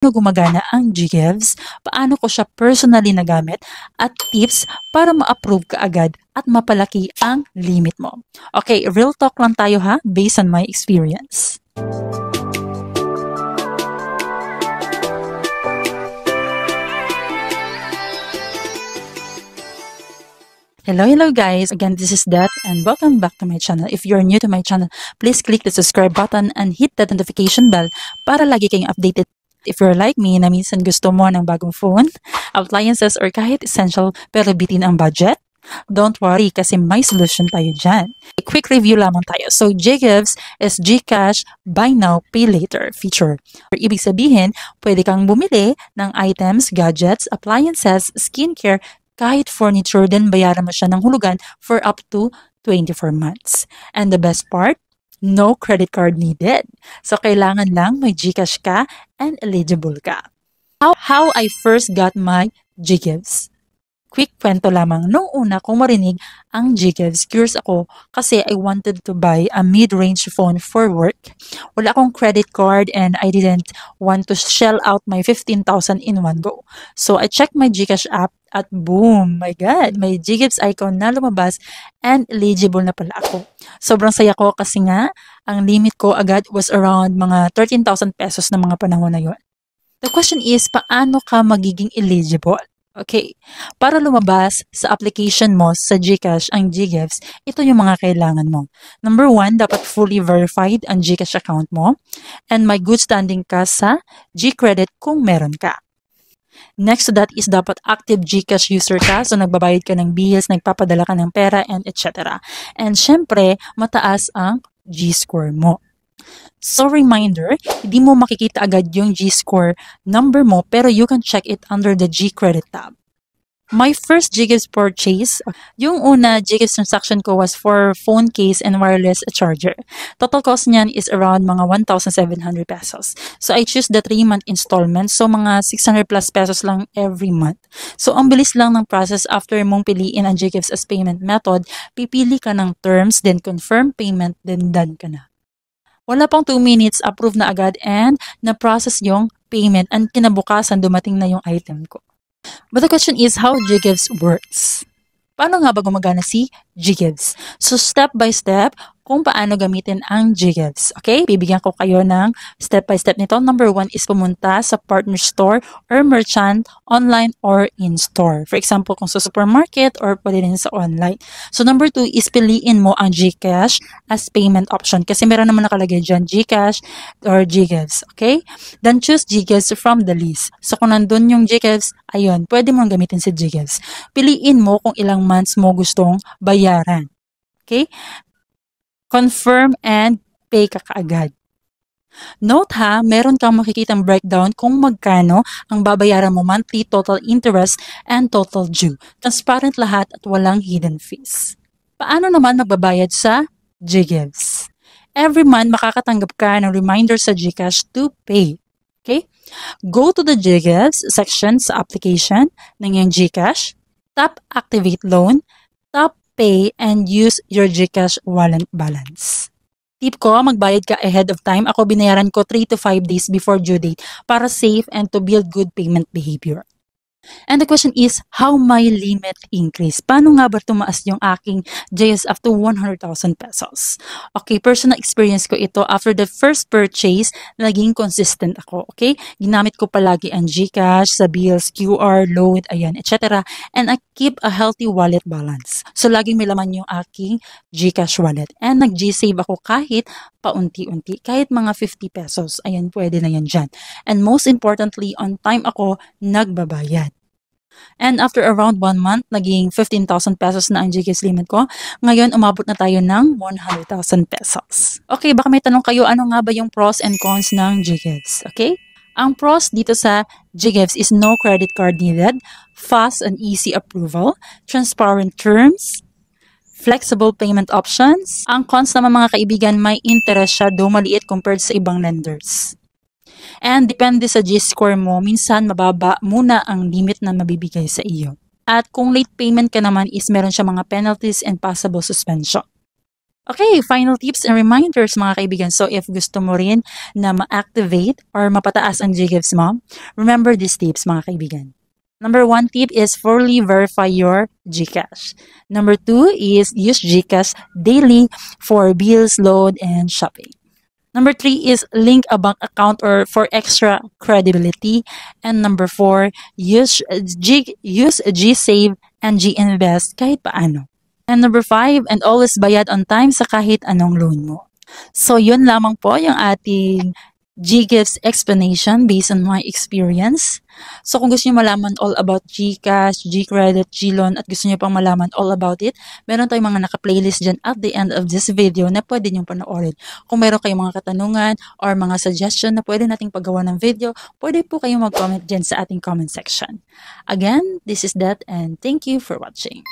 Paano gumagana ang GGives, paano ko siya personally nagamit, at tips para ma-approve ka agad at mapalaki ang limit mo. Okay, real talk lang tayo ha, based on my experience. Hello guys! Again, this is Det and welcome back to my channel. If you're new to my channel, please click the subscribe button and hit that notification bell para lagi kayong updated. If you're like me na minsan gusto mo ng bagong phone, appliances, or kahit essential pero bitin ang budget, don't worry kasi may solution tayo dyan. A quick review lamang tayo. So, GGives is GCash Buy Now, Pay Later feature. Ibig sabihin, pwede kang bumili ng items, gadgets, appliances, skincare, kahit furniture, then bayaran mo siya ng hulugan for up to 24 months. And the best part, no credit card needed. So, kailangan lang may GCash ka and eligible ka. How I first got my GGives. Quick kwento lamang. Nung una kong marinig ang GGives, curious ako kasi I wanted to buy a mid-range phone for work. Wala akong credit card and I didn't want to shell out my 15,000 in one go. So I checked my GCash app at boom, my God, may GGives icon na lumabas and eligible na pala ako. Sobrang saya ko kasi nga, ang limit ko agad was around mga 13,000 pesos na mga panahon na yun. The question is, paano ka magiging eligible? Okay, para lumabas sa application mo sa GCash ang GGives, ito yung mga kailangan mo. Number 1, dapat fully verified ang GCash account mo and may good standing ka sa GCredit kung meron ka. Next to that is dapat active GCash user ka, so nagbabayad ka ng bills, nagpapadala ka ng pera, and etc. And syempre, mataas ang G-score mo. So reminder, hindi mo makikita agad yung G-score number mo pero you can check it under the GCredit tab. My first GGives purchase, yung una GGives transaction ko was for phone case and wireless charger. Total cost niyan is around mga 1,700 pesos. So I choose the 3-month installment, so mga 600 plus pesos lang every month. So ang bilis lang ng process after mong piliin ang GGives as payment method, pipili ka ng terms, then confirm payment, then done ka na. Wala pang 2 minutes, approve na agad and na-process yung payment and kinabukasan dumating na yung item ko. But the question is how GGives works. Paano nga ba gumagana si GGives? So step by step, kung paano gamitin ang GGives. Okay? Bibigyan ko kayo ng step by step nito. Number 1 is pumunta sa partner store or merchant, online or in-store. For example, kung sa supermarket or pwede rin sa online. So number 2 is piliin mo ang GCash as payment option. Kasi meron naman nakalagay dyan GCash or GGives. Okay? Then choose GGives from the list. So kung nandun yung GGives, ayun, pwede mong gamitin si GGives. Piliin mo kung ilang months mo gustong bayaran. Okay? Confirm and pay ka kaagad. Note ha, meron kang makikitang breakdown kung magkano ang babayaran mo monthly, total interest, and total due. Transparent lahat at walang hidden fees. Paano naman magbabayad sa GGives? Every month, makakatanggap ka ng reminder sa GCash to pay. Okay? Go to the GGives section sa application ng iyong GCash, tap Activate Loan, tap Pay, and use your GCash wallet balance. Tip ko, magbayad ka ahead of time. Ako binayaran ko 3 to 5 days before due date para safe and to build good payment behavior. And the question is, how my limit increase? Paano nga ba tumaas yung aking GGives up to 100,000 pesos? Okay, personal experience ko ito. After the first purchase, naging consistent ako. Okay? Ginamit ko palagi ang GCash sa bills, QR, load, ayan, etc. And I keep a healthy wallet balance. So, laging may laman yung aking GCash wallet. And nag-G-save ako kahit paunti-unti. Kahit mga 50 pesos. Ayan, pwede na yan dyan. And most importantly, on time ako nagbabayad. And after around 1 month, naging 15,000 pesos na ang GGives limit ko. Ngayon, umabot na tayo ng 100,000 pesos. Okay, baka may tanong kayo, ano nga ba yung pros and cons ng GGives? Okay? Ang pros dito sa GGives is no credit card needed, fast and easy approval, transparent terms, flexible payment options. Ang cons naman mga kaibigan, may interest siya, though maliit compared sa ibang lenders. And depende sa G-score mo, minsan mababa muna ang limit na mabibigay sa iyo. At kung late payment ka naman is meron siya mga penalties and possible suspension. Okay, final tips and reminders mga kaibigan. So if gusto mo rin na ma-activate or mapataas ang GGIFs mo, remember these tips mga kaibigan. Number 1 tip is fully verify your GCash. Number 2 is use GCash daily for bills, load, and shopping. Number 3 is link a bank account or for extra credibility. And number 4, use GSave and GInvest kahit paano. And number 5, and always bayad on time sa kahit anong loan mo. So, yun lamang po yung ating GGIFs explanation based on my experience. So, kung gusto niyo malaman all about GCash, GCredit, GLoan, at gusto niyo pang malaman all about it, meron tayong mga naka-playlist dyan at the end of this video na pwede niyong panoorin. Kung meron kayong mga katanungan or mga suggestion na pwede nating paggawa ng video, pwede po kayong mag-comment dyan sa ating comment section. Again, this is Dat and thank you for watching.